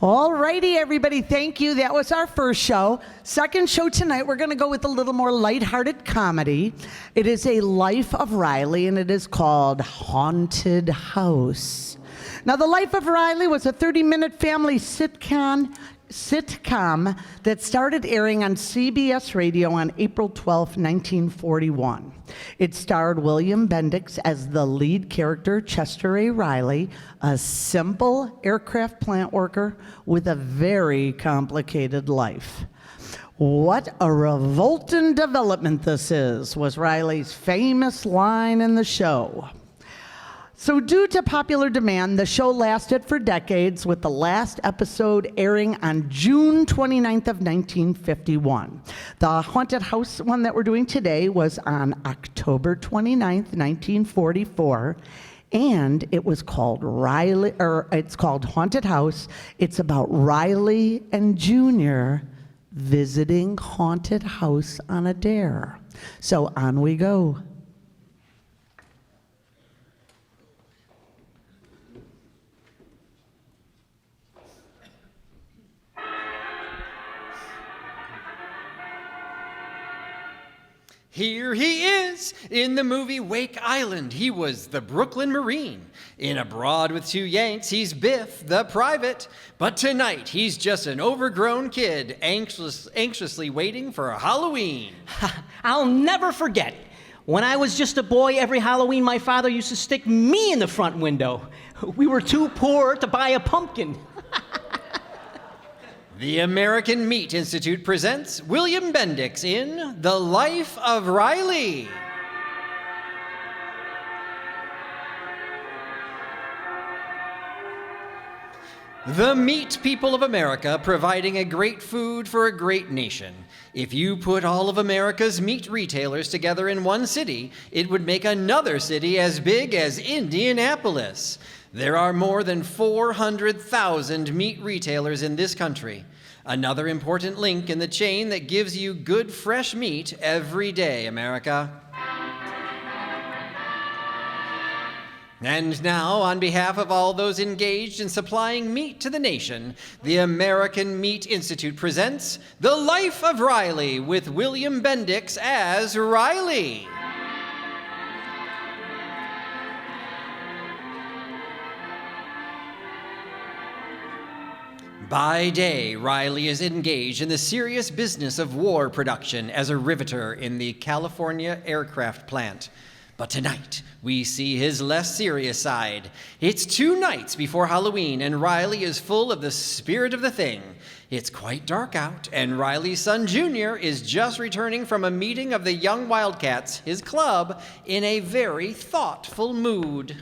All righty, everybody. Thank you. That was our first show. Second show tonight, we're going to go with a little more lighthearted comedy. It is A Life of Riley, and it is called Haunted House. Now, The Life of Riley was a 30-minute family sitcom that started airing on CBS Radio on April 12, 1941. It starred William Bendix as the lead character, Chester A. Riley, a simple aircraft plant worker with a very complicated life. What a revolting development this is, was Riley's famous line in the show. So due to popular demand, the show lasted for decades, with the last episode airing on June 29th of 1951. The haunted house one that we're doing today was on October 29th, 1944, and it was called it's called Haunted House. It's about Riley and Junior visiting haunted house on a dare. So on we go. Here he is in the movie Wake Island. He was the Brooklyn Marine. In Abroad with Two Yanks, he's Biff, the private. But tonight, he's just an overgrown kid, anxiously waiting for Halloween. I'll never forget. When I was just a boy, every Halloween, my father used to stick me in the front window. We were too poor to buy a pumpkin. The American Meat Institute presents William Bendix in The Life of Riley. The meat people of America, providing a great food for a great nation. If you put all of America's meat retailers together in one city, it would make another city as big as Indianapolis. There are more than 400,000 meat retailers in this country. Another important link in the chain that gives you good fresh meat every day, America. And now, on behalf of all those engaged in supplying meat to the nation, the American Meat Institute presents The Life of Riley with William Bendix as Riley. By day, Riley is engaged in the serious business of war production as a riveter in the California aircraft plant. But tonight, we see his less serious side. It's 2 nights before Halloween, and Riley is full of the spirit of the thing. It's quite dark out, and Riley's son, Junior, is just returning from a meeting of the Young Wildcats, his club, in a very thoughtful mood.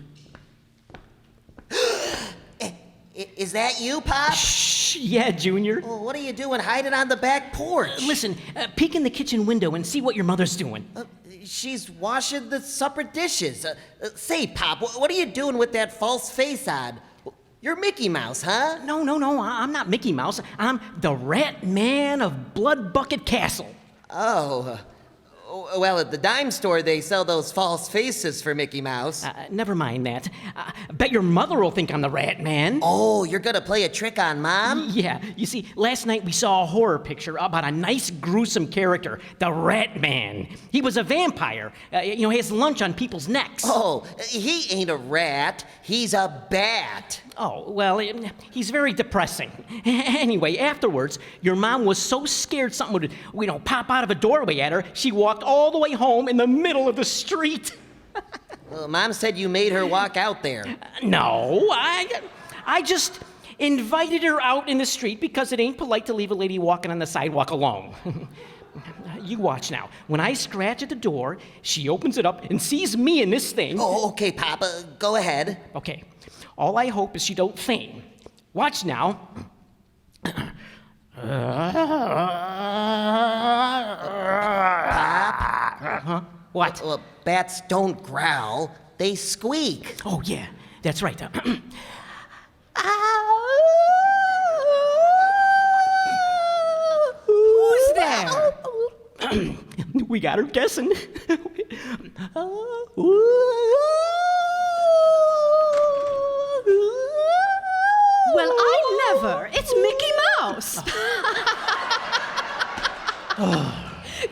Is that you, Pop? Shh, yeah, Junior. Well, what are you doing hiding on the back porch? Listen, peek in the kitchen window and see what your mother's doing. She's washing the supper dishes. Say, Pop, what are you doing with that false face on? You're Mickey Mouse, huh? No, I'm not Mickey Mouse. I'm the Rat Man of Blood Bucket Castle. Oh, well, at the dime store, they sell those false faces for Mickey Mouse. Never mind that. Bet your mother will think I'm the Rat Man. Oh, you're gonna play a trick on Mom? Yeah. You see, last night we saw a horror picture about a nice, gruesome character, the Rat Man. He was a vampire. He has lunch on people's necks. Oh, he ain't a rat. He's a bat. Oh, well, he's very depressing. Anyway, afterwards, your mom was so scared something would, pop out of a doorway at her, she walked all the way home in the middle of the street. Well, Mom said you made her walk out there. No, I just invited her out in the street because it ain't polite to leave a lady walking on the sidewalk alone. You watch now. When I scratch at the door, she opens it up and sees me in this thing. Oh, okay, Papa. Go ahead. Okay. All I hope is she don't faint. Watch now. Huh? What? Well, bats don't growl. They squeak. Oh, yeah. That's right. Who's there? We got her guessing. Well, I Whatever. It's Mickey Mouse.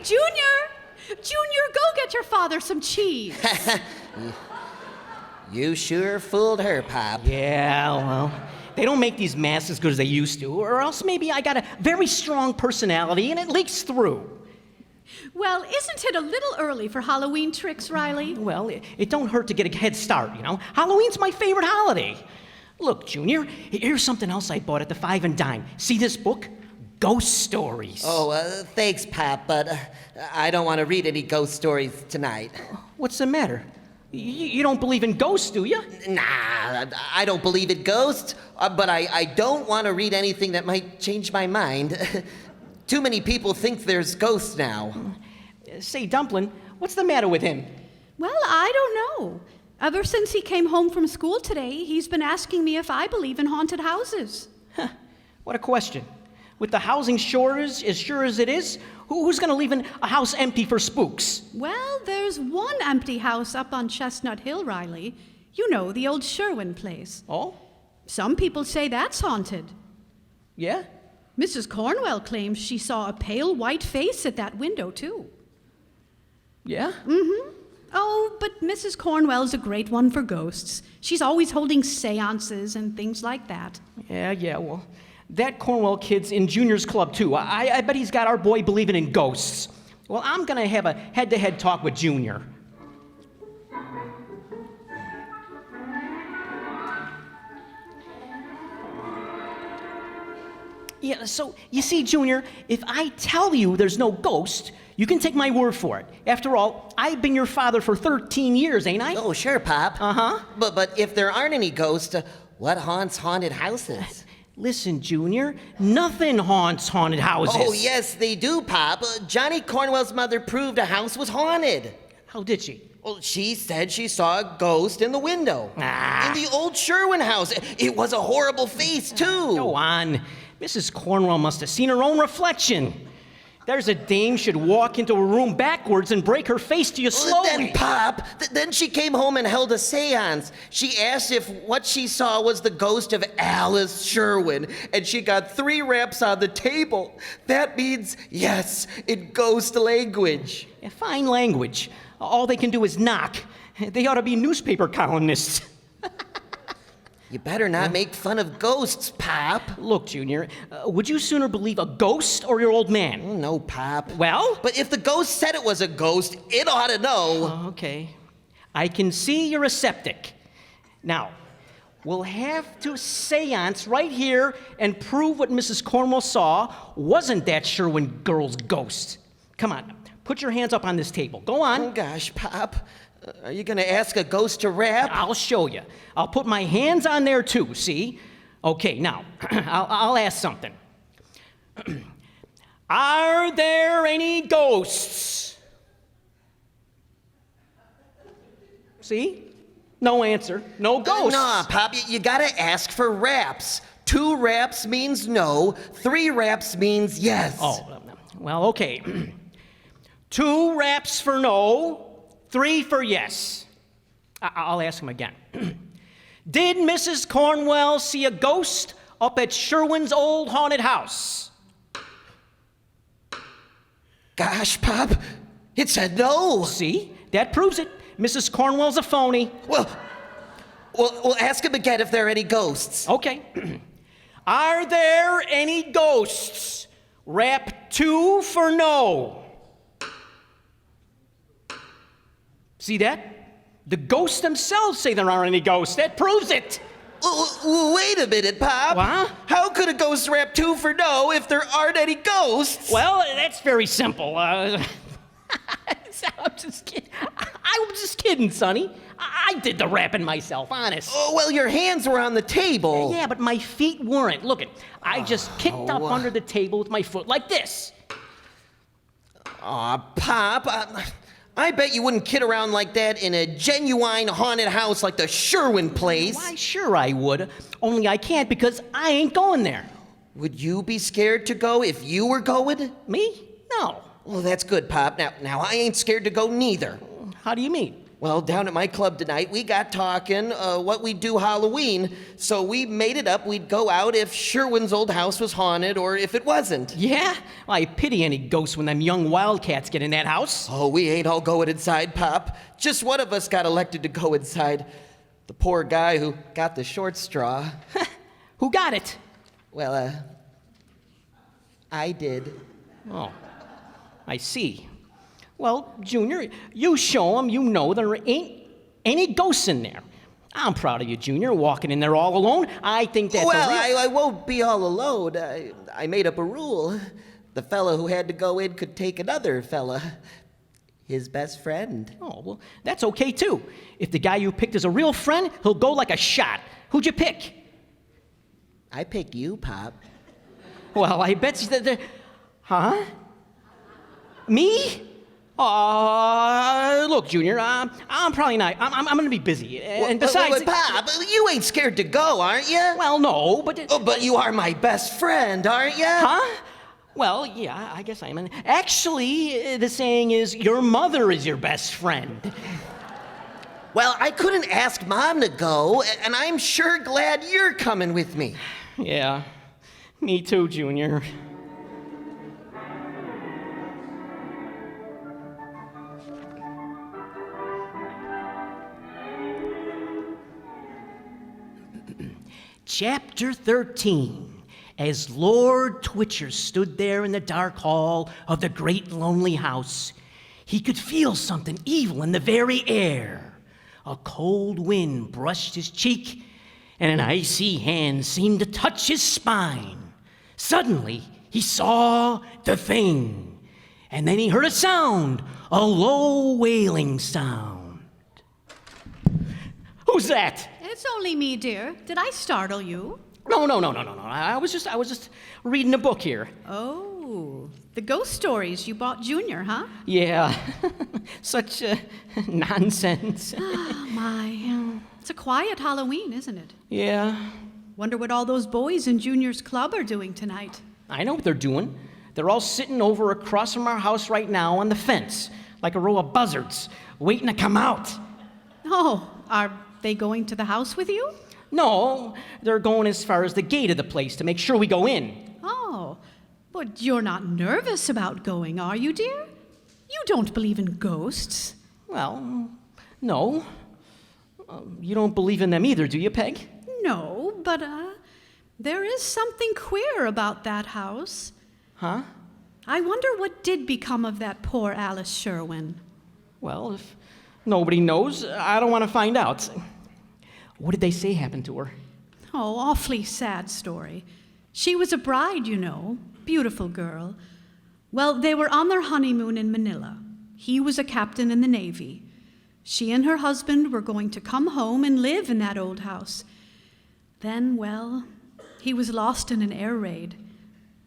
Junior, go get your father some cheese. You sure fooled her, Pop. Yeah, well, they don't make these masks as good as they used to, or else maybe I got a very strong personality and it leaks through. Well, isn't it a little early for Halloween tricks, Riley? Well, it don't hurt to get a head start, you know? Halloween's my favorite holiday. Look, Junior, here's something else I bought at the Five and Dime. See this book? Ghost Stories. Oh, thanks, Pop, but I don't want to read any ghost stories tonight. What's the matter? You don't believe in ghosts, do you? Nah, I don't believe in ghosts, but I don't want to read anything that might change my mind. Too many people think there's ghosts now. Say, Dumpling, what's the matter with him? Well, I don't know. Ever since he came home from school today, he's been asking me if I believe in haunted houses. Huh, what a question. With the housing shortage as sure as it is, who's going to leave a house empty for spooks? Well, there's one empty house up on Chestnut Hill, Riley. You know, the old Sherwin place. Oh? Some people say that's haunted. Yeah? Mrs. Cornwell claims she saw a pale white face at that window, too. Yeah? Mm-hmm. Oh, but Mrs. Cornwell's a great one for ghosts. She's always holding seances and things like that. Yeah, well, that Cornwell kid's in Junior's club, too. I bet he's got our boy believing in ghosts. Well, I'm going to have a head-to-head talk with Junior. Yeah, so, you see, Junior, if I tell you there's no ghost, you can take my word for it. After all, I've been your father for 13 years, ain't I? Oh, sure, Pop. Uh-huh. But if there aren't any ghosts, what haunts haunted houses? Listen, Junior, nothing haunts haunted houses. Oh, yes, they do, Pop. Johnny Cornwell's mother proved a house was haunted. How did she? Well, she said she saw a ghost in the window. Ah. In the old Sherwin house. It was a horrible face, too. Go on. Mrs. Cornwell must have seen her own reflection. There's a dame should walk into a room backwards and break her face to you slowly. Then, Pop, then she came home and held a seance. She asked if what she saw was the ghost of Alice Sherwin, and she got 3 raps on the table. That means yes in ghost language. Yeah, fine language. All they can do is knock. They ought to be newspaper columnists. You better not make fun of ghosts, Pop. Look, Junior, would you sooner believe a ghost or your old man? No, Pop. Well? But if the ghost said it was a ghost, it ought to know. Oh, okay. I can see you're a septic. Now, we'll have to seance right here and prove what Mrs. Cornwell saw wasn't that Sherwin girl's ghost. Come on, put your hands up on this table. Go on. Oh, gosh, Pop. Are you going to ask a ghost to rap? I'll show you. I'll put my hands on there too, see? Okay, now, I'll ask something. Are there any ghosts? See? No answer. No ghosts. Nah, Pop, you got to ask for raps. 2 raps means no. 3 raps means yes. Oh, well, okay. 2 raps for no. 3 for yes. I'll ask him again. Did Mrs. Cornwell see a ghost up at Sherwin's old haunted house? Gosh, Pop, it said no. See? That proves it. Mrs. Cornwell's a phony. Well, ask him again if there are any ghosts. Okay. Are there any ghosts? Rap 2 for no. See that? The ghosts themselves say there aren't any ghosts. That proves it. Wait a minute, Pop. What? How could a ghost rap 2 for no if there aren't any ghosts? Well, that's very simple. I'm just kidding. I was just kidding, Sonny. I did the rapping myself, honest. Oh, well, your hands were on the table. Yeah, but my feet weren't. Look, I just kicked up under the table with my foot like this. Aw, Pop, I bet you wouldn't kid around like that in a genuine haunted house like the Sherwin place. Why, sure I would. Only I can't because I ain't going there. Would you be scared to go if you were going? Me? No. Well, that's good, Pop. Now I ain't scared to go neither. How do you mean? Well, down at my club tonight, we got talking what we'd do Halloween, so we made it up we'd go out if Sherwin's old house was haunted or if it wasn't. Yeah? Well, I pity any ghosts when them young wildcats get in that house. Oh, we ain't all going inside, Pop. Just one of us got elected to go inside. The poor guy who got the short straw. Who got it? Well, I did. Oh, I see. Well, Junior, you show 'em you know there ain't any ghosts in there. I'm proud of you, Junior, walking in there all alone. I think that's Well, a real... I won't be all alone. I made up a rule. The fella who had to go in could take another fella. His best friend. Oh, well, that's okay, too. If the guy you picked is a real friend, he'll go like a shot. Who'd you pick? I picked you, Pop. Well, I bet you that... Huh? Me? Look, Junior, I'm probably not. I'm going to be busy. And besides... Wait, Pop, you ain't scared to go, aren't you? Well, no, but... Oh, but you are my best friend, aren't you? Huh? Well, yeah, I guess I am. Actually, the saying is, your mother is your best friend. Well, I couldn't ask Mom to go, and I'm sure glad you're coming with me. Yeah, me too, Junior. Chapter 13. As Lord Twitcher stood there in the dark hall of the great lonely house, he could feel something evil in the very air. A cold wind brushed his cheek, and an icy hand seemed to touch his spine. Suddenly, he saw the thing, and then he heard a sound, a low wailing sound. Who's that? It's only me, dear. Did I startle you? No. I was just reading a book here. Oh, the ghost stories you bought Junior, huh? Yeah, such nonsense. Oh, my. It's a quiet Halloween, isn't it? Yeah, Wonder what all those boys in Junior's club are doing tonight. I know what they're doing. They're all sitting over across from our house right now on the fence, like a row of buzzards, waiting to come out. Oh, are they going to the house with you? No, they're going as far as the gate of the place to make sure we go in. Oh, but you're not nervous about going, are you, dear? You don't believe in ghosts. Well, no. You don't believe in them either, do you, Peg? No, but, there is something queer about that house. Huh? I wonder what did become of that poor Alice Sherwin. Well, if nobody knows, I don't want to find out. What did they say happened to her? Oh, awfully sad story. She was a bride, you know. Beautiful girl. Well, they were on their honeymoon in Manila. He was a captain in the Navy. She and her husband were going to come home and live in that old house. Then, well, he was lost in an air raid.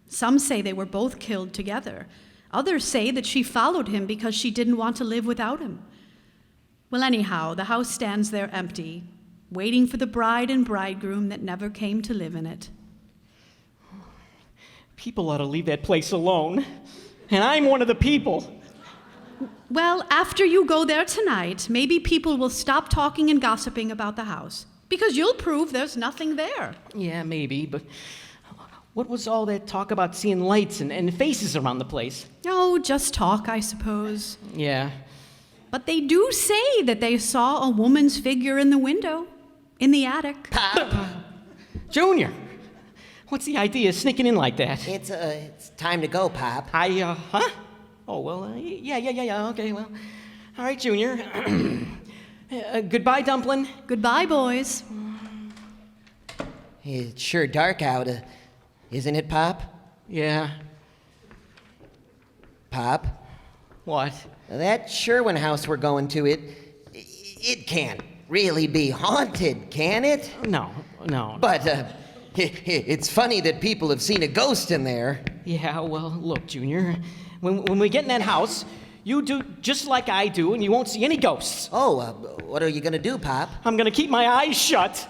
Some say they were both killed together. Others say that she followed him because she didn't want to live without him. Well, anyhow, the house stands there empty, waiting for the bride and bridegroom that never came to live in it. People ought to leave that place alone. And I'm one of the people. Well, after you go there tonight, maybe people will stop talking and gossiping about the house, because you'll prove there's nothing there. Yeah, maybe, but what was all that talk about seeing lights and faces around the place? Oh, just talk, I suppose. Yeah. But they do say that they saw a woman's figure in the window, in the attic. Pop, Junior, what's the idea of sneaking in like that? it's time to go, Pop. Huh? Oh, well, yeah, okay, well. All right, Junior. Goodbye, Dumpling. Goodbye, boys. It's sure dark out, isn't it, Pop? Yeah. Pop, What? that Sherwin house we're going to, it can't really be haunted, can it? No. But, it's funny that people have seen a ghost in there. Yeah, well, look, Junior. When we get in that house, you do just like I do, and you won't see any ghosts. Oh, what are you gonna do, Pop? I'm gonna keep my eyes shut.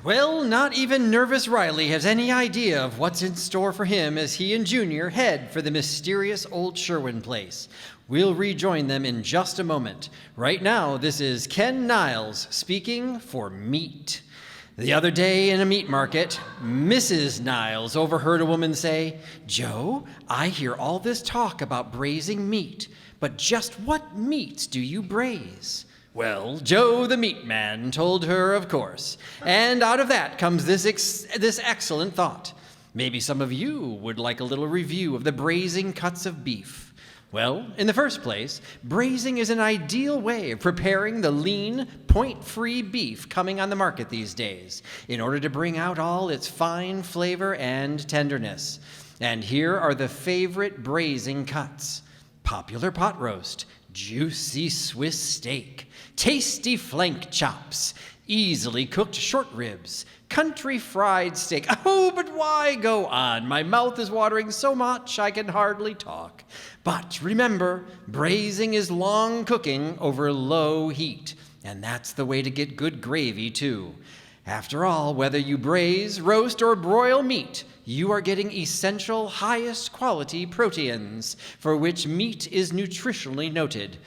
Well, not even nervous Riley has any idea of what's in store for him as he and Junior head for the mysterious old Sherwin place. We'll rejoin them in just a moment. Right now, this is Ken Niles speaking for meat. The other day in a meat market, Mrs. Niles overheard a woman say, "Joe, I hear all this talk about braising meat, but just what meats do you braise?" Well, Joe the meat man told her, of course. And out of that comes this excellent thought. Maybe some of you would like a little review of the braising cuts of beef. Well, in the first place, braising is an ideal way of preparing the lean, point-free beef coming on the market these days in order to bring out all its fine flavor and tenderness. And here are the favorite braising cuts: popular pot roast, juicy Swiss steak, tasty flank chops, easily cooked short ribs, country fried steak. Oh, but why go on? My mouth is watering so much I can hardly talk. But remember, braising is long cooking over low heat, and that's the way to get good gravy, too. After all, whether you braise, roast, or broil meat, you are getting essential, highest quality proteins, for which meat is nutritionally noted.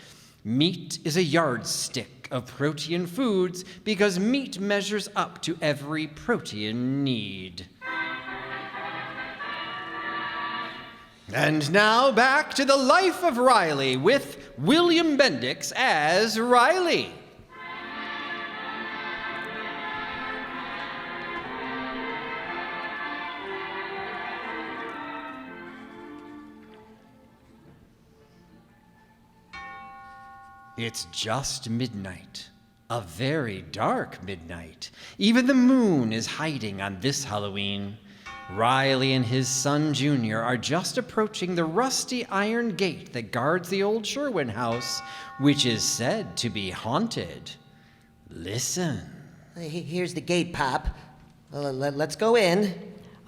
Meat is a yardstick of protein foods because meat measures up to every protein need. And now back to the life of Riley with William Bendix as Riley. It's just midnight, a very dark midnight. Even the moon is hiding on this Halloween. Riley and his son Junior are just approaching the rusty iron gate that guards the old Sherwin house, which is said to be haunted. Listen. Here's the gate, Pop. Let's go in.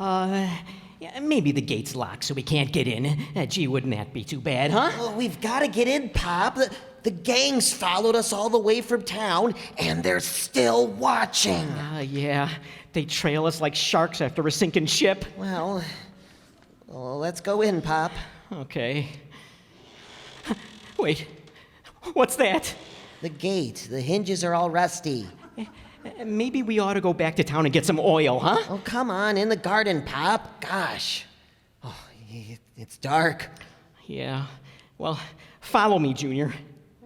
Yeah, maybe the gate's locked so we can't get in. Gee, wouldn't that be too bad, huh? Well, we've got to get in, Pop. The gang's followed us all the way from town, and they're still watching. Yeah. They trail us like sharks after a sinking ship. Well, let's go in, Pop. Okay. Wait, what's that? The gate. The hinges are all rusty. Maybe we ought to go back to town and get some oil, huh? Oh, come on, in the garden, Pop. Gosh. Oh, it's dark. Yeah. Well, follow me, Junior.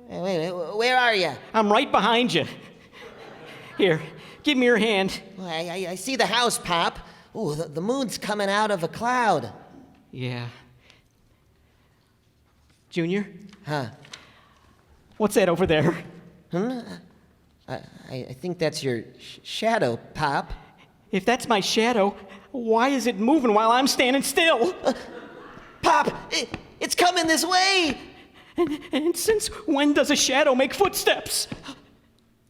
Wait, where are you? I'm right behind you. Here, give me your hand. I see the house, Pop. Ooh, the moon's coming out of a cloud. Yeah. Junior? Huh? What's that over there? I think that's your shadow, Pop. If that's my shadow, why is it moving while I'm standing still? Pop, it's coming this way. And since when does a shadow make footsteps?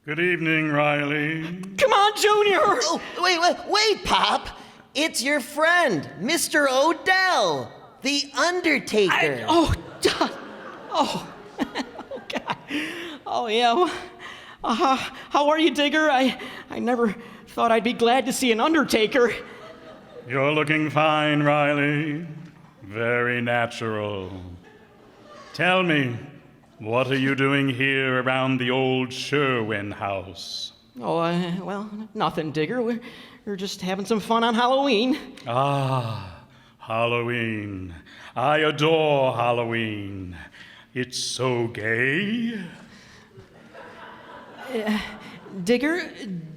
Good evening, Riley. Come on, Junior! Oh, wait, Pop. It's your friend, Mr. Odell, the Undertaker. Oh, God. Oh, yeah. How are you, Digger? I never thought I'd be glad to see an Undertaker. You're looking fine, Riley. Very natural. Tell me, what are you doing here around the old Sherwin house? Oh, well, nothing, Digger. We're just having some fun on Halloween. Ah, Halloween. I adore Halloween. It's so gay. Digger,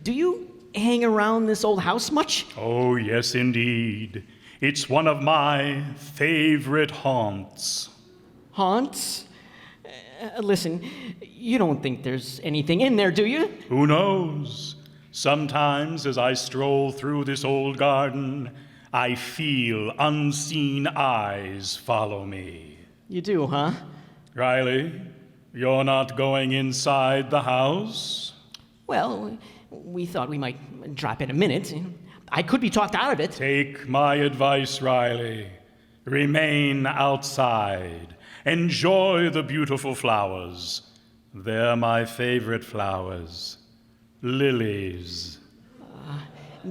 do you hang around this old house much? Oh, yes, indeed. It's one of my favorite haunts. Haunts? Listen, you don't think there's anything in there, do you? Who knows? Sometimes as I stroll through this old garden, I feel unseen eyes follow me. You do, huh? Riley, you're not going inside the house? Well, we thought we might drop in a minute. I could be talked out of it. Take my advice, Riley. Remain outside. Enjoy the beautiful flowers. They're my favorite flowers. Lilies.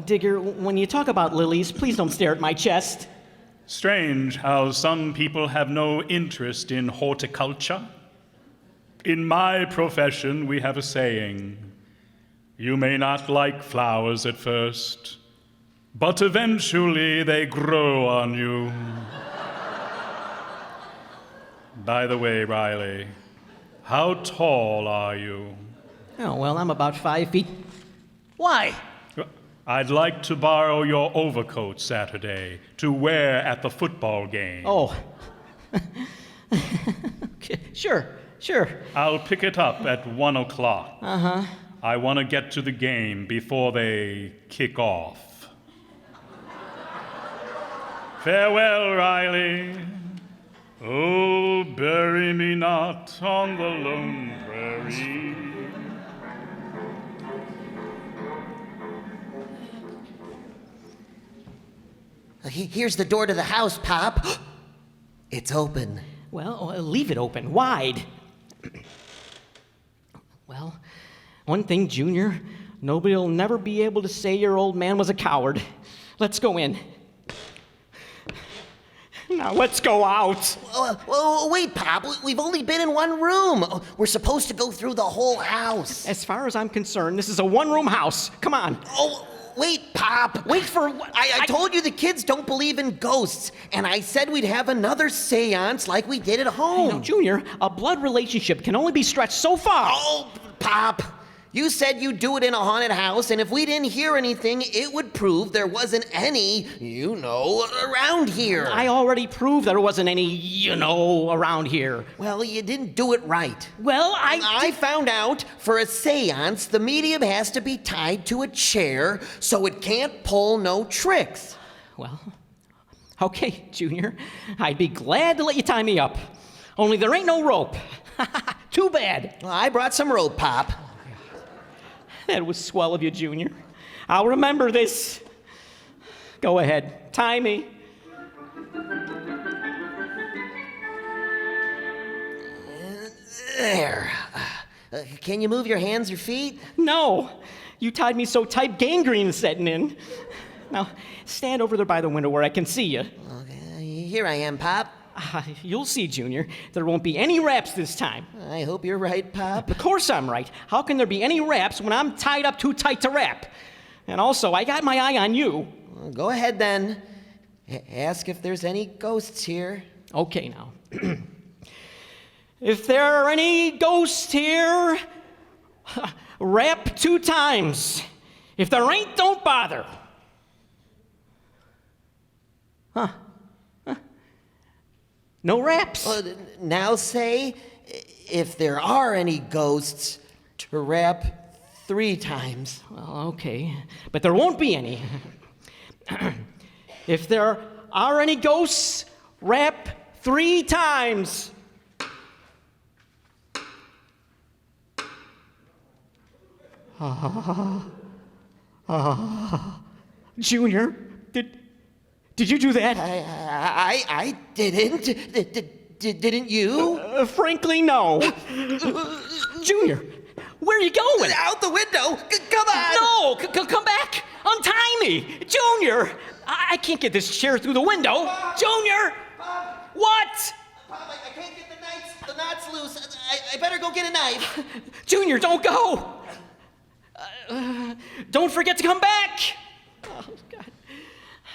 Digger, when you talk about lilies, please don't stare at my chest. Strange how some people have no interest in horticulture. In my profession, we have a saying, you may not like flowers at first, but eventually they grow on you. By the way, Riley, how tall are you? Oh, well, I'm about 5 feet. Why? I'd like to borrow your overcoat Saturday to wear at the football game. Oh. Okay, sure. I'll pick it up at 1 o'clock. Uh-huh. I want to get to the game before they kick off. Farewell, Riley. Oh, bury me not on the lone prairie. Here's the door to the house, Pop. It's open. Well, leave it open, wide. Well, one thing, Junior, nobody will never be able to say your old man was a coward. Let's go in. Now let's go out. Well, wait, Pop. We've only been in one room. We're supposed to go through the whole house. As far as I'm concerned, this is a one-room house. Come on. Oh, wait, Pop. Wait for what? I told you the kids don't believe in ghosts, and I said we'd have another seance like we did at home. You know, Junior, a blood relationship can only be stretched so far. Oh, Pop. You said you'd do it in a haunted house, and if we didn't hear anything, it would prove there wasn't any, around here. I already proved there wasn't any, around here. Well, you didn't do it right. Well, I found out for a seance, the medium has to be tied to a chair so it can't pull no tricks. Well, okay, Junior. I'd be glad to let you tie me up. Only there ain't no rope. Too bad. Well, I brought some rope, Pop. That was swell of you, Junior. I'll remember this. Go ahead. Tie me. There. Can you move your hands or feet? No. You tied me so tight, gangrene is setting in. Now, stand over there by the window where I can see you. Okay, here I am, Pop. You'll see, Junior. There won't be any raps this time. I hope you're right, Pop. Of course I'm right. How can there be any raps when I'm tied up too tight to rap? And also, I got my eye on you. Well, go ahead then. Ask if there's any ghosts here. Okay, now. If there are any ghosts here, rap 2 times. If there ain't, don't bother. Huh? No raps. Now say, if there are any ghosts, to rap 3 times. Well, okay, but there won't be any. If there are any ghosts, rap 3 times. Junior, did you do that? I didn't. Didn't you? Frankly, no. Junior, where are you going? Out the window. Come on. No, come back. Untie me. Junior, I can't get this chair through the window. Bob. Junior. Bob. What? Pop, I can't get the knots loose. I better go get a knife. Junior, don't go. Don't forget to come back. Oh, God.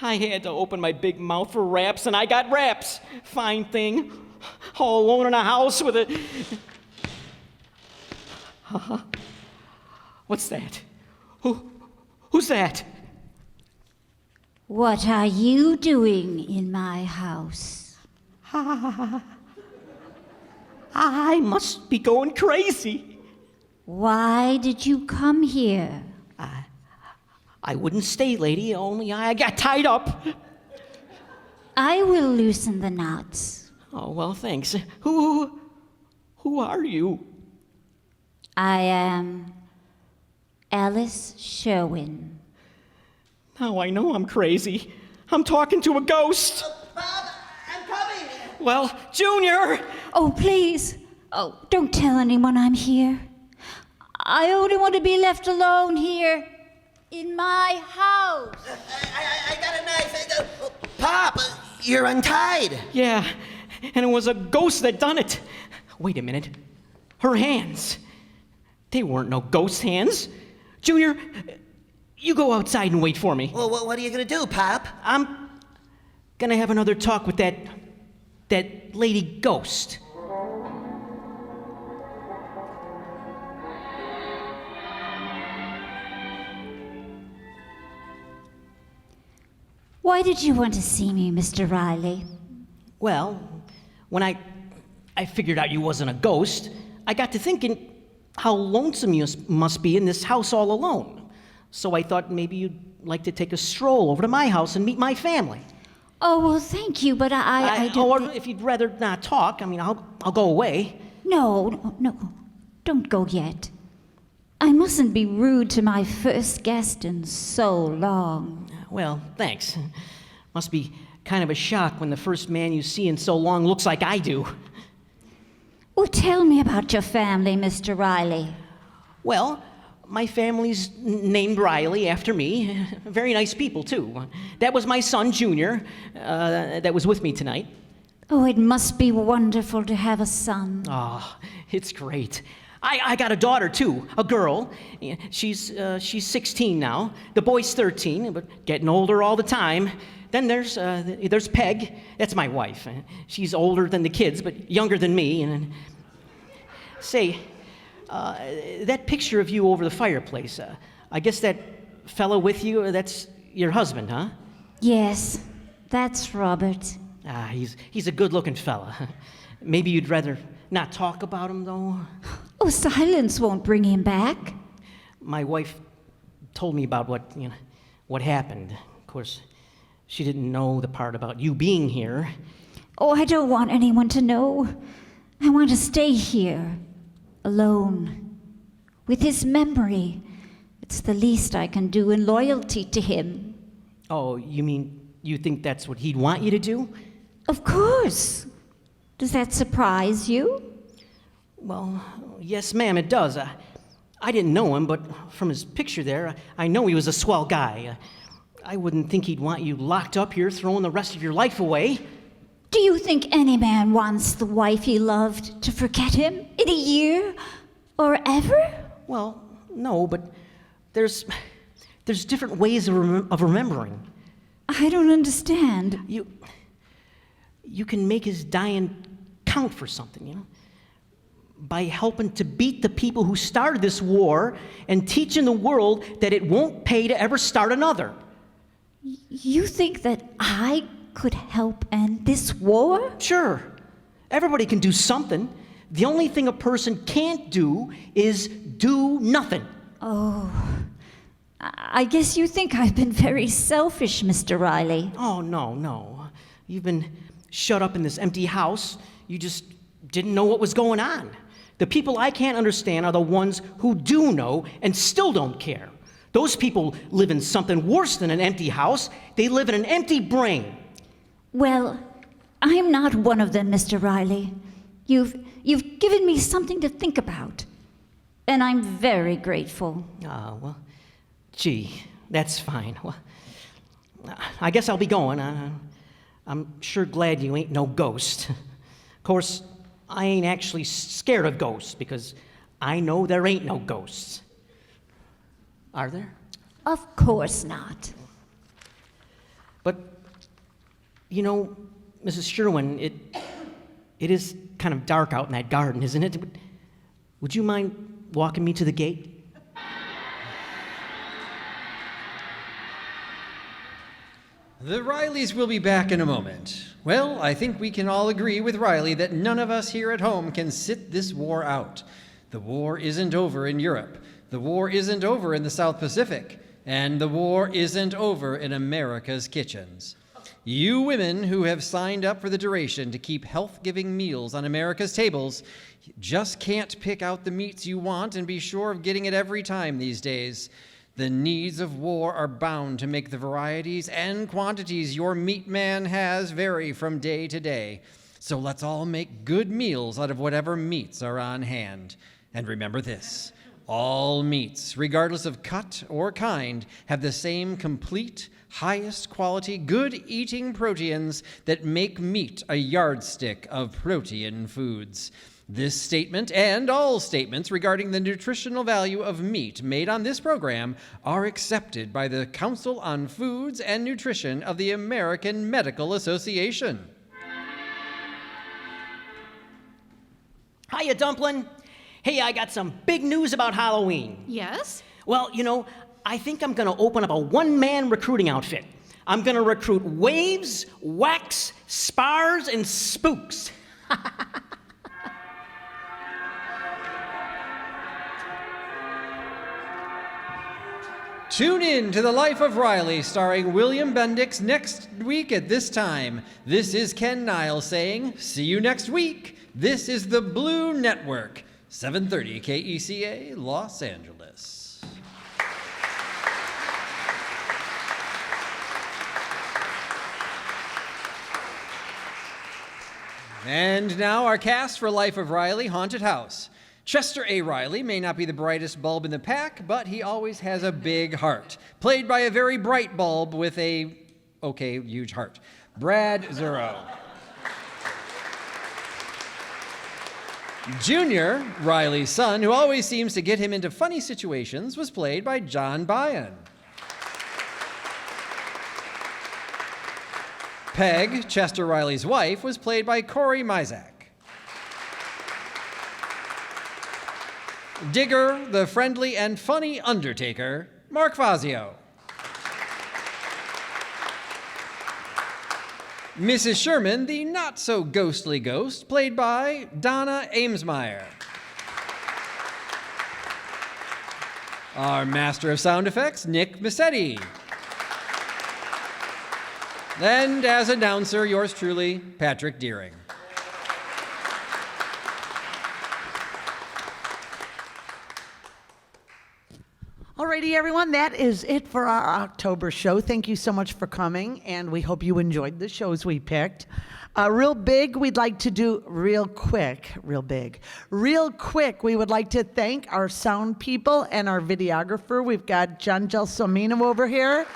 I had to open my big mouth for raps, and I got raps. Fine thing. All alone in a house with a... What's that? Who's that? What are you doing in my house? I must be going crazy. Why did you come here? I wouldn't stay, lady, only I got tied up. I will loosen the knots. Oh, well, thanks. Who are you? I am Alice Sherwin. Now I know I'm crazy. I'm talking to a ghost. Bob, I'm coming. Well, Junior! Oh, please. Oh, don't tell anyone I'm here. I only want to be left alone here. in my house. I got a knife. Pop, you're untied. Yeah, and it was a ghost that done it. Wait a minute. Her hands. They weren't no ghost hands. Junior, you go outside and wait for me. Well, what are you gonna do, Pop? I'm gonna have another talk with that lady ghost. Why did you want to see me, Mr. Riley? Well, when I figured out you wasn't a ghost, I got to thinking how lonesome you must be in this house all alone. So I thought maybe you'd like to take a stroll over to my house and meet my family. Oh, well, thank you, but I don't... Or if you'd rather not talk, I mean, I'll go away. No, don't go yet. I mustn't be rude to my first guest in so long. Well, thanks. Must be kind of a shock when the first man you see in so long looks like I do. Well, tell me about your family, Mr. Riley. Well, my family's named Riley after me. Very nice people, too. That was my son, Junior, that was with me tonight. Oh, it must be wonderful to have a son. Oh, it's great. I got a daughter, too, a girl. She's 16 now. The boy's 13, but getting older all the time. Then there's Peg. That's my wife. She's older than the kids, but younger than me. And say, that picture of you over the fireplace, I guess that fellow with you, that's your husband, huh? Yes, that's Robert. He's a good-looking fella. Maybe you'd rather not talk about him, though? Oh, silence won't bring him back. My wife told me about what happened. Of course, she didn't know the part about you being here. Oh, I don't want anyone to know. I want to stay here, alone, with his memory. It's the least I can do in loyalty to him. Oh, you mean you think that's what he'd want you to do? Of course. Does that surprise you? Well, yes, ma'am, it does. I didn't know him, but from his picture there, I know he was a swell guy. I wouldn't think he'd want you locked up here, throwing the rest of your life away. Do you think any man wants the wife he loved to forget him in a year or ever? Well, no, but there's different ways of remembering. I don't understand. You can make his dying count for something, by helping to beat the people who started this war and teaching the world that it won't pay to ever start another. You think that I could help end this war? Sure. Everybody can do something. The only thing a person can't do is do nothing. Oh, I guess you think I've been very selfish, Mr. Riley. Oh, no. You've been shut up in this empty house. You just didn't know what was going on. The people I can't understand are the ones who do know and still don't care. Those people live in something worse than an empty house. They live in an empty brain. Well, I'm not one of them, Mr. Riley. You've given me something to think about, and I'm very grateful. Well, gee, that's fine. Well, I guess I'll be going. I'm sure glad you ain't no ghost. Of course, I ain't actually scared of ghosts because I know there ain't no ghosts. Are there? Of course not. But, Mrs. Sherwin, it is kind of dark out in that garden, isn't it? Would you mind walking me to the gate? The Rileys will be back in a moment. Well, I think we can all agree with Riley that none of us here at home can sit this war out. The war isn't over in Europe. The war isn't over in the South Pacific. And the war isn't over in America's kitchens. You women who have signed up for the duration to keep health-giving meals on America's tables just can't pick out the meats you want and be sure of getting it every time these days. The needs of war are bound to make the varieties and quantities your meat man has vary from day to day. So let's all make good meals out of whatever meats are on hand. And remember this, All meats, regardless of cut or kind, have the same complete, highest quality, good eating proteins that make meat a yardstick of protein foods. This statement and all statements regarding the nutritional value of meat made on this program are accepted by the Council on Foods and Nutrition of the American Medical Association. Hiya, Dumpling. Hey, I got some big news about Halloween. Yes? Well, I think I'm going to open up a one-man recruiting outfit. I'm going to recruit waves, wax, spars, and spooks. Tune in to The Life of Riley, starring William Bendix, next week at this time. This is Ken Niles saying, see you next week. This is the Blue Network, 730 KECA, Los Angeles. And now our cast for Life of Riley, Haunted House. Chester A. Riley may not be the brightest bulb in the pack, but he always has a big heart, played by a very bright bulb with a, huge heart. Brad Zuro. Junior, Riley's son, who always seems to get him into funny situations, was played by John Byon. Peg, Chester Riley's wife, was played by Corey Mizak. Digger, the friendly and funny Undertaker, Mark Fazio. Mrs. Sherman, the not-so-ghostly ghost, played by Donna Amesmeyer. Our master of sound effects, Nick Massetti. And as announcer, yours truly, Patrick Deering. Alrighty, everyone, that is it for our October show. Thank you so much for coming, and we hope you enjoyed the shows we picked. Real quick, we would like to thank our sound people and our videographer. We've got John Gelsomino over here.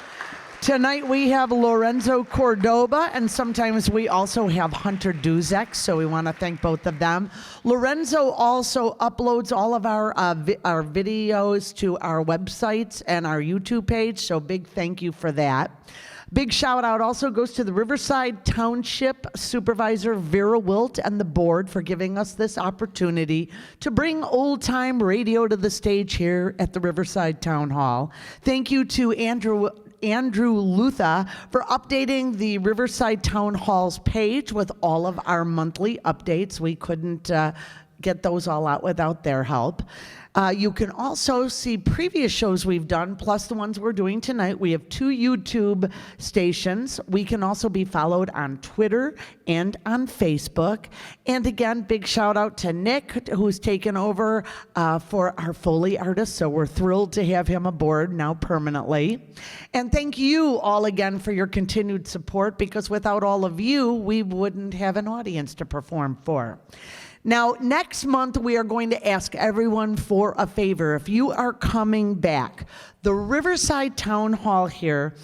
Tonight we have Lorenzo Cordoba, and sometimes we also have Hunter Duzek, so we want to thank both of them. Lorenzo also uploads all of our videos to our websites and our YouTube page, so big thank you for that. Big shout out also goes to the Riverside Township Supervisor Vera Wilt and the board for giving us this opportunity to bring old time radio to the stage here at the Riverside Town Hall. Thank you to Andrew Lutha for updating the Riverside Town Hall's page with all of our monthly updates. We couldn't get those all out without their help. You can also see previous shows we've done, plus the ones we're doing tonight. We have 2 YouTube stations. We can also be followed on Twitter and on Facebook. And again, big shout out to Nick, who's taken over for our Foley artist. So we're thrilled to have him aboard now permanently. And thank you all again for your continued support, because without all of you, we wouldn't have an audience to perform for. Now, next month, we are going to ask everyone for a favor. If you are coming back, the Riverside Town Hall here,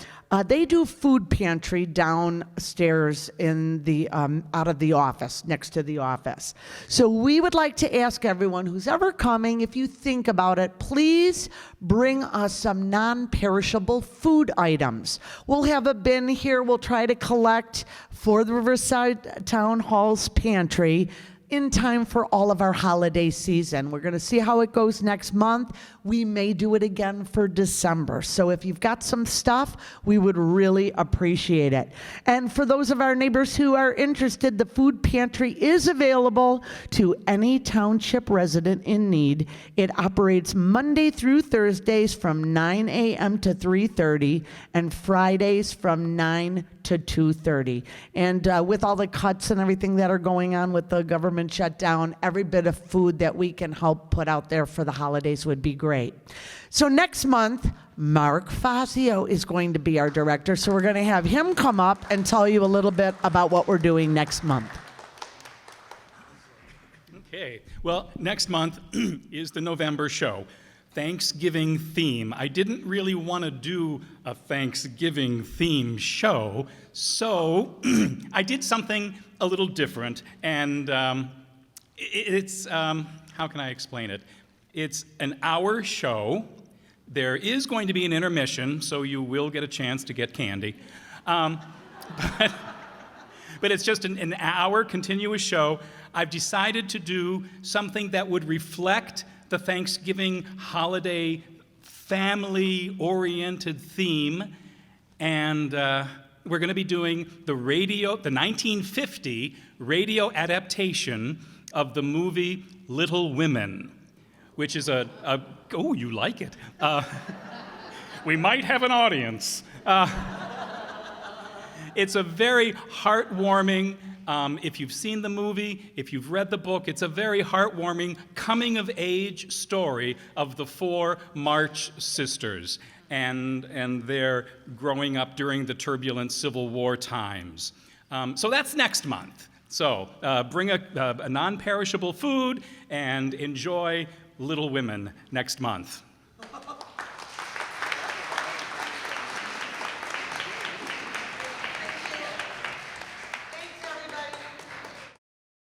they do food pantry downstairs in the out of the office, next to the office. So we would like to ask everyone who's ever coming, if you think about it, please bring us some non-perishable food items. We'll have a bin here. We'll try to collect for the Riverside Town Hall's pantry in time for all of our holiday season. We're going to see how it goes next month. We may do it again for December. So if you've got some stuff, we would really appreciate it. And for those of our neighbors who are interested, the food pantry is available to any township resident in need. It operates Monday through Thursdays from 9 a.m. to 3:30 and Fridays from 9 to 2:30. And with all the cuts and everything that are going on with the government shutdown, every bit of food that we can help put out there for the holidays would be great. So next month, Mark Fazio is going to be our director. So we're going to have him come up and tell you a little bit about what we're doing next month. Okay, well, next month is the November show. Thanksgiving theme. I didn't really want to do a Thanksgiving theme show, so I did something a little different, and it's, how can I explain it? It's an hour show. There is going to be an intermission, so you will get a chance to get candy. But it's just an hour continuous show. I've decided to do something that would reflect the Thanksgiving holiday family-oriented theme, and we're going to be doing the 1950 radio adaptation of the movie Little Women, which is oh, you like it. We might have an audience. It's a very heartwarming, if you've seen the movie, if you've read the book, it's a very heartwarming coming-of-age story of the 4 March sisters and their growing up during the turbulent Civil War times. So that's next month. So bring a non-perishable food and enjoy Little Women next month.